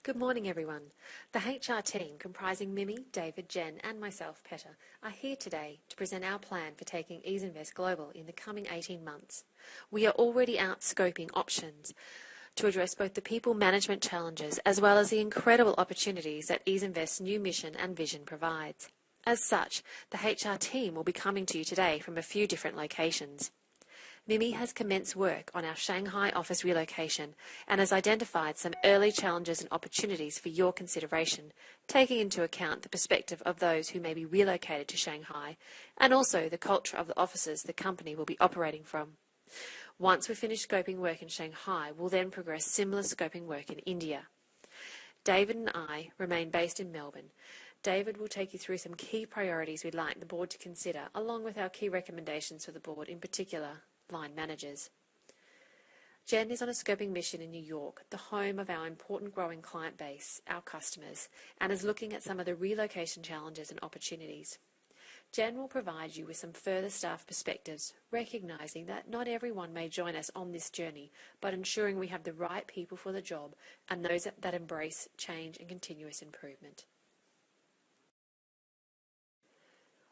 Good morning, everyone. The HR team, comprising Mimi, David, Jen and myself, Peta, are here today to present our plan for taking Easinvest global in the coming 18 months. We are already out scoping options to address both the people management challenges as well as the incredible opportunities that Easinvest's new mission and vision provides. As such, the HR team will be coming to you today from a few different locations. Mimi has commenced work on our Shanghai office relocation and has identified some early challenges and opportunities for your consideration, taking into account the perspective of those who may be relocated to Shanghai and also the culture of the offices the company will be operating from. Once we finish scoping work in Shanghai, we'll then progress similar scoping work in India. David and I remain based in Melbourne. David will take you through some key priorities we'd like the board to consider, along with our key recommendations for the board, in particular line managers. Jen is on a scoping mission in New York, the home of our important growing client base, our customers, and is looking at some of the relocation challenges and opportunities. Jen will provide you with some further staff perspectives, recognising that not everyone may join us on this journey, but ensuring we have the right people for the job and those that embrace change and continuous improvement.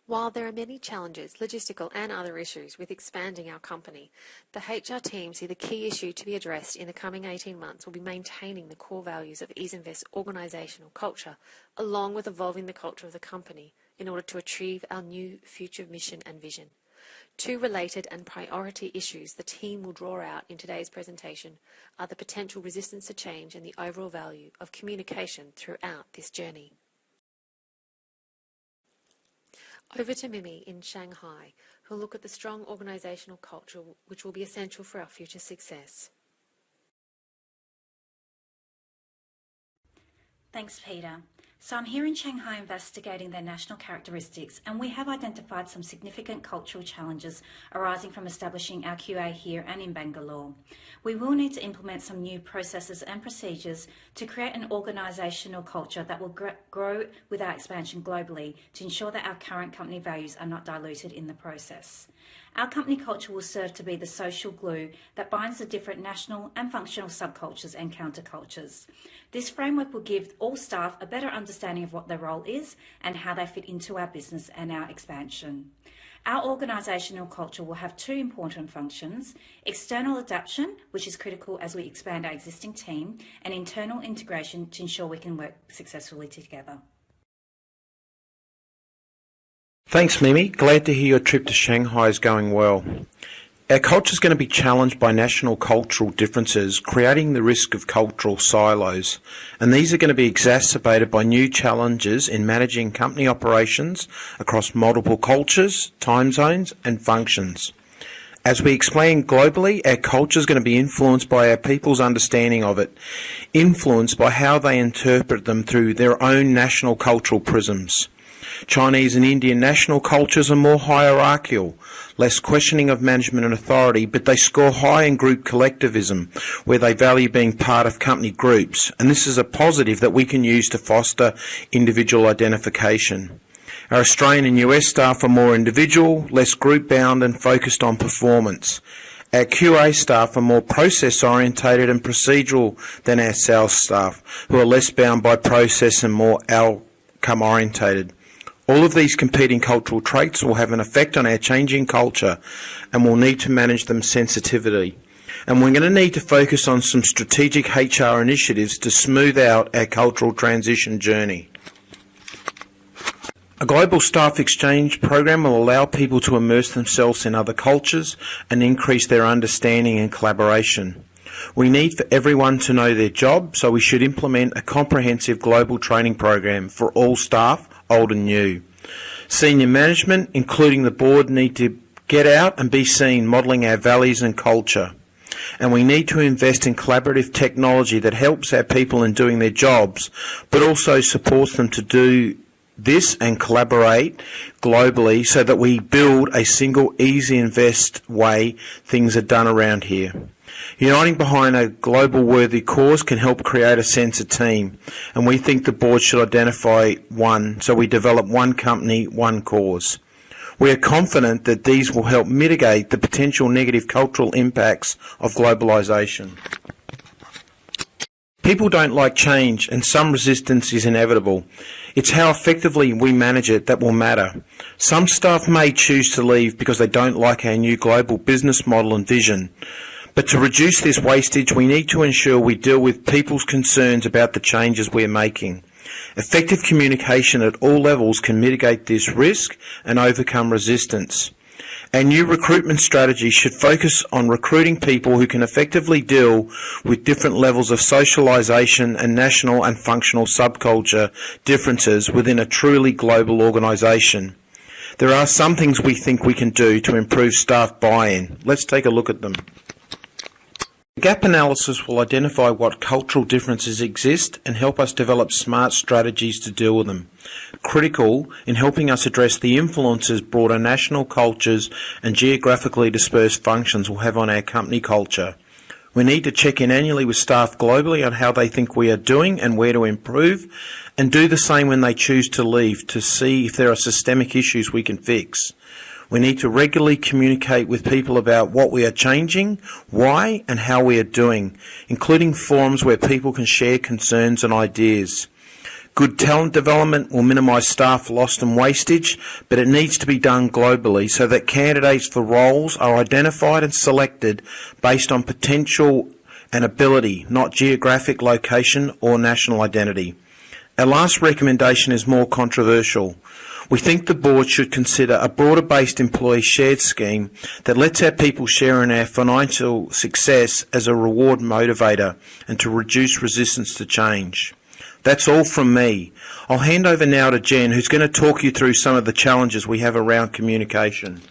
While there are many challenges, logistical and other issues with expanding our company, the HR team see the key issue to be addressed in the coming 18 months will be maintaining the core values of Easinvest's organisational culture, along with evolving the culture of the company in order to achieve our new future mission and vision. Two related and priority issues the team will draw out in today's presentation are the potential resistance to change and the overall value of communication throughout this journey. Over to Mimi in Shanghai, who'll look at the strong organisational culture which will be essential for our future success. Thanks, Peter. So I'm here in Shanghai investigating their national characteristics, and we have identified some significant cultural challenges arising from establishing our QA here and in Bangalore. We will need to implement some new processes and procedures to create an organisational culture that will grow with our expansion globally to ensure that our current company values are not diluted in the process. Our company culture will serve to be the social glue that binds the different national and functional subcultures and countercultures. This framework will give all staff a better understanding of what their role is and how they fit into our business and our expansion. Our organisational culture will have two important functions: external adaptation, which is critical as we expand our existing team, and internal integration to ensure we can work successfully together. Thanks, Mimi. Glad to hear your trip to Shanghai is going well. Our culture is going to be challenged by national cultural differences, creating the risk of cultural silos. And these are going to be exacerbated by new challenges in managing company operations across multiple cultures, time zones and functions. As we explain globally, our culture is going to be influenced by our people's understanding of it, influenced by how they interpret them through their own national cultural prisms. Chinese and Indian national cultures are more hierarchical, less questioning of management and authority, but they score high in group collectivism, where they value being part of company groups, and this is a positive that we can use to foster individual identification. Our Australian and US staff are more individual, less group-bound and focused on performance. Our QA staff are more process-orientated and procedural than our sales staff, who are less bound by process and more outcome-orientated. All of these competing cultural traits will have an effect on our changing culture, and we'll need to manage them sensitively. And we're going to need to focus on some strategic HR initiatives to smooth out our cultural transition journey. A global staff exchange program will allow people to immerse themselves in other cultures and increase their understanding and collaboration. We need for everyone to know their job, so we should implement a comprehensive global training program for all staff, old and new. Senior management, including the board, need to get out and be seen modelling our values and culture. And we need to invest in collaborative technology that helps our people in doing their jobs, but also supports them to do this and collaborate globally so that we build a single Easinvest way things are done around here. Uniting behind a global worthy cause can help create a sense of team, and we think the board should identify one, so we develop one company, one cause. We are confident that these will help mitigate the potential negative cultural impacts of globalisation. People don't like change, and some resistance is inevitable. It's how effectively we manage it that will matter. Some staff may choose to leave because they don't like our new global business model and vision. But to reduce this wastage, we need to ensure we deal with people's concerns about the changes we're making. Effective communication at all levels can mitigate this risk and overcome resistance. Our new recruitment strategy should focus on recruiting people who can effectively deal with different levels of socialisation and national and functional subculture differences within a truly global organisation. There are some things we think we can do to improve staff buy-in. Let's take a look at them. The gap analysis will identify what cultural differences exist and help us develop smart strategies to deal with them. Critical in helping us address the influences broader national cultures and geographically dispersed functions will have on our company culture. We need to check in annually with staff globally on how they think we are doing and where to improve, and do the same when they choose to leave to see if there are systemic issues we can fix. We need to regularly communicate with people about what we are changing, why and how we are doing, including forums where people can share concerns and ideas. Good talent development will minimise staff loss and wastage, but it needs to be done globally so that candidates for roles are identified and selected based on potential and ability, not geographic location or national identity. Our last recommendation is more controversial. We think the board should consider a broader-based employee shared scheme that lets our people share in our financial success as a reward motivator and to reduce resistance to change. That's all from me. I'll hand over now to Jen, who's going to talk you through some of the challenges we have around communication.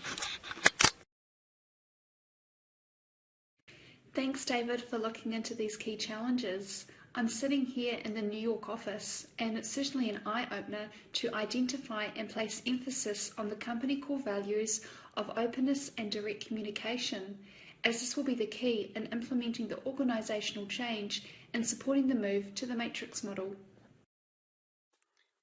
Thanks, David, for looking into these key challenges. I'm sitting here in the New York office, and it's certainly an eye-opener to identify and place emphasis on the company core values of openness and direct communication, as this will be the key in implementing the organisational change and supporting the move to the matrix model.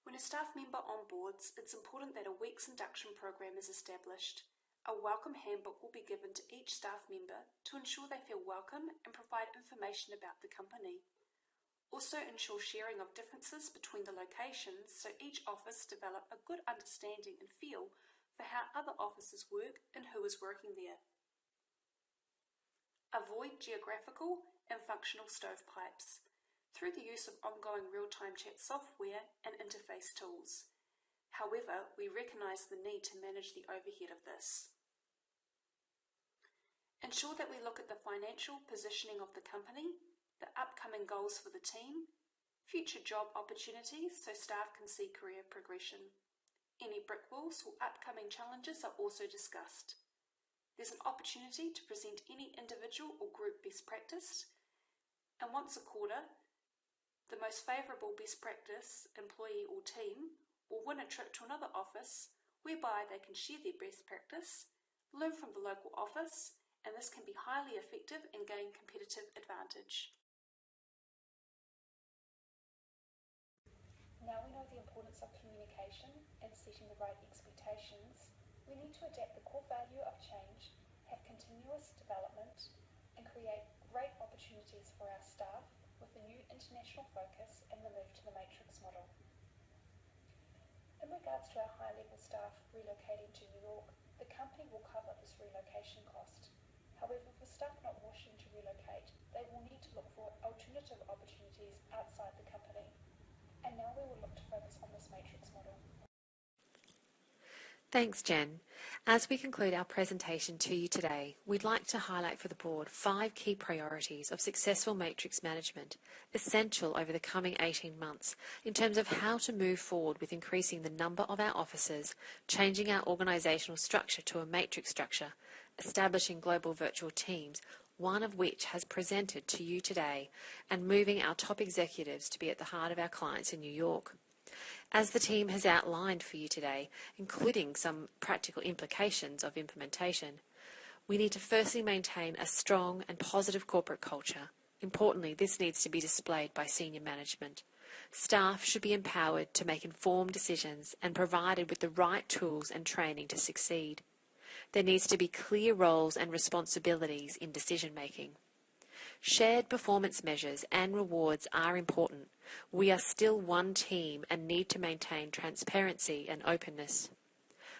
When a staff member onboards, it's important that a week's induction program is established. A welcome handbook will be given to each staff member to ensure they feel welcome and provide information about the company. Also ensure sharing of differences between the locations so each office develop a good understanding and feel for how other offices work and who is working there. Avoid geographical and functional stovepipes through the use of ongoing real-time chat software and interface tools. However, we recognise the need to manage the overhead of this. Ensure that we look at the financial positioning of the company, the upcoming goals for the team, future job opportunities so staff can see career progression. Any brick walls or upcoming challenges are also discussed. There's an opportunity to present any individual or group best practice, and once a quarter, the most favourable best practice employee or team will win a trip to another office whereby they can share their best practice, learn from the local office, and this can be highly effective and gain competitive advantage. Now we know the importance of communication and setting the right expectations. We need to adapt the core value of change, have continuous development, and create great opportunities for our staff with the new international focus and the move to the matrix model. In regards to our high-level staff relocating to New York, the company will cover this relocation cost. However, for staff not wishing to relocate, they will need to look for alternative opportunities outside the company. And now we will look to focus on this matrix model. Thanks, Jen. As we conclude our presentation to you today, we'd like to highlight for the board 5 key priorities of successful matrix management, essential over the coming 18 months in terms of how to move forward with increasing the number of our offices, changing our organisational structure to a matrix structure, establishing global virtual teams, one of which has presented to you today, and moving our top executives to be at the heart of our clients in New York. As the team has outlined for you today, including some practical implications of implementation, we need to firstly maintain a strong and positive corporate culture. Importantly, this needs to be displayed by senior management. Staff should be empowered to make informed decisions and provided with the right tools and training to succeed. There needs to be clear roles and responsibilities in decision-making. Shared performance measures and rewards are important. We are still one team and need to maintain transparency and openness.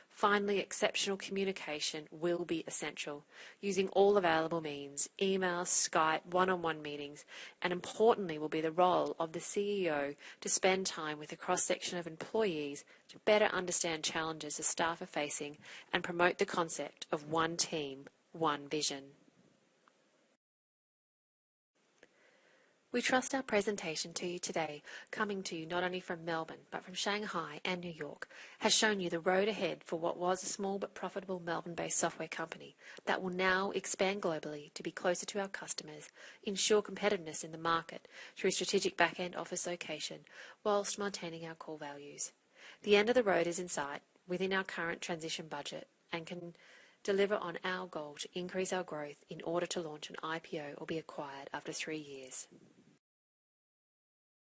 Finally, exceptional communication will be essential, using all available means, email, Skype, one-on-one meetings, and importantly will be the role of the CEO to spend time with a cross-section of employees to better understand challenges the staff are facing and promote the concept of one team, one vision. We trust our presentation to you today, coming to you not only from Melbourne but from Shanghai and New York, has shown you the road ahead for what was a small but profitable Melbourne-based software company that will now expand globally to be closer to our customers, ensure competitiveness in the market through strategic back-end office location, whilst maintaining our core values. The end of the road is in sight within our current transition budget and can deliver on our goal to increase our growth in order to launch an IPO or be acquired after 3 years.